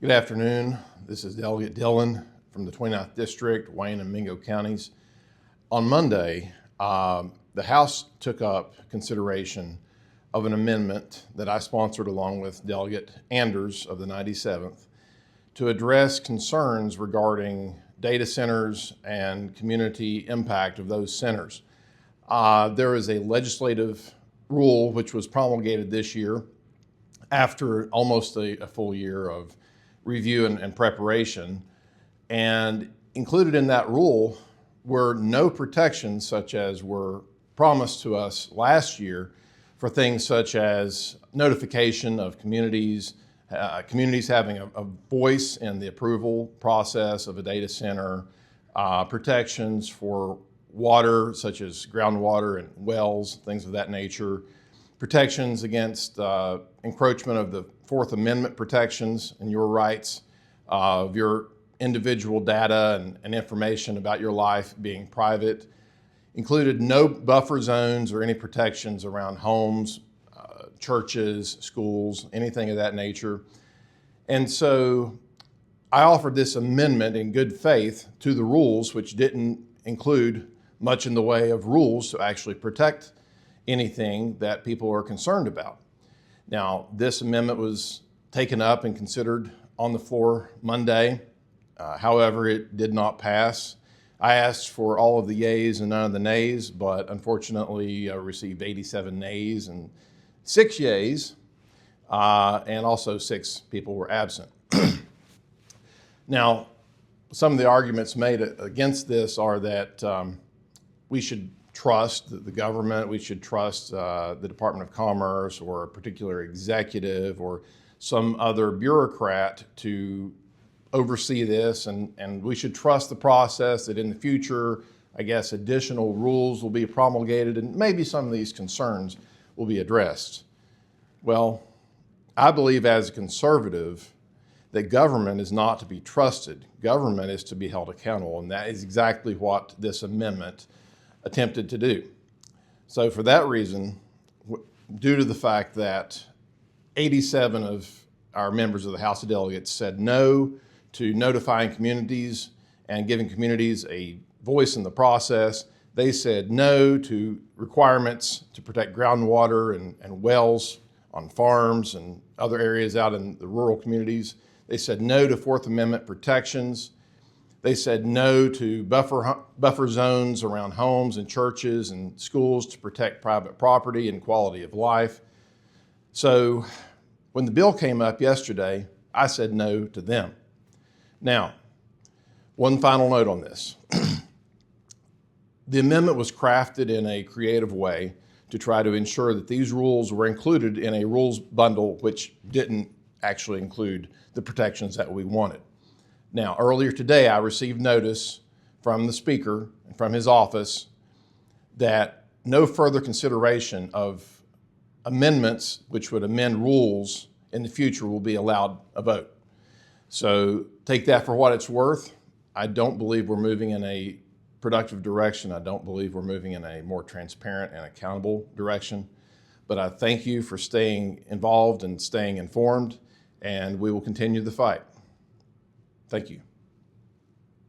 Good afternoon. This is Delegate Dillon from the 29th District, Wayne and Mingo counties. On Monday, the House took up consideration of an amendment that I sponsored along with Delegate Anders of the 97th to address concerns regarding data centers and community impact of those centers. There is a legislative rule which was promulgated this year after almost a full year of review and preparation, and included in that rule were no protections such as were promised to us last year for things such as notification of communities, communities having a voice in the approval process of a data center, protections for water such as groundwater and wells, things of that nature, protections against encroachment of the Fourth Amendment protections and your rights of your individual data and information about your life being private. Included no buffer zones or any protections around homes, churches, schools, anything of that nature. And so I offered this amendment in good faith to the rules, which didn't include much in the way of rules to actually protect anything that people are concerned about. Now, this amendment was taken up and considered on the floor Monday. However, it did not pass. I asked for all of the yeas and none of the nays, but unfortunately received 87 nays and 6 yeas, and also 6 people were absent. Now, some of the arguments made against this are that we should trust the government, we should trust the Department of Commerce or a particular executive or some other bureaucrat to oversee this, and we should trust the process that in the future, I guess, additional rules will be promulgated and maybe some of these concerns will be addressed. Well, I believe as a conservative that government is not to be trusted. Government is to be held accountable, and that is exactly what this amendment attempted to do. So for that reason, due to the fact that 87 of our members of the House of Delegates said no to notifying communities and giving communities a voice in the process, they said no to requirements to protect groundwater and wells on farms and other areas out in the rural communities. They said no to Fourth Amendment protections. They said no to buffer zones around homes and churches and schools to protect private property and quality of life. So when the bill came up yesterday, I said no to them. Now, one final note on this. The amendment was crafted in a creative way to try to ensure that these rules were included in a rules bundle which didn't actually include the protections that we wanted. Now, earlier today, I received notice from the Speaker and from his office that no further consideration of amendments which would amend rules in the future will be allowed a vote. So take that for what it's worth. I don't believe we're moving in a productive direction. I don't believe we're moving in a more transparent and accountable direction. But I thank you for staying involved and staying informed, and we will continue the fight. Thank you.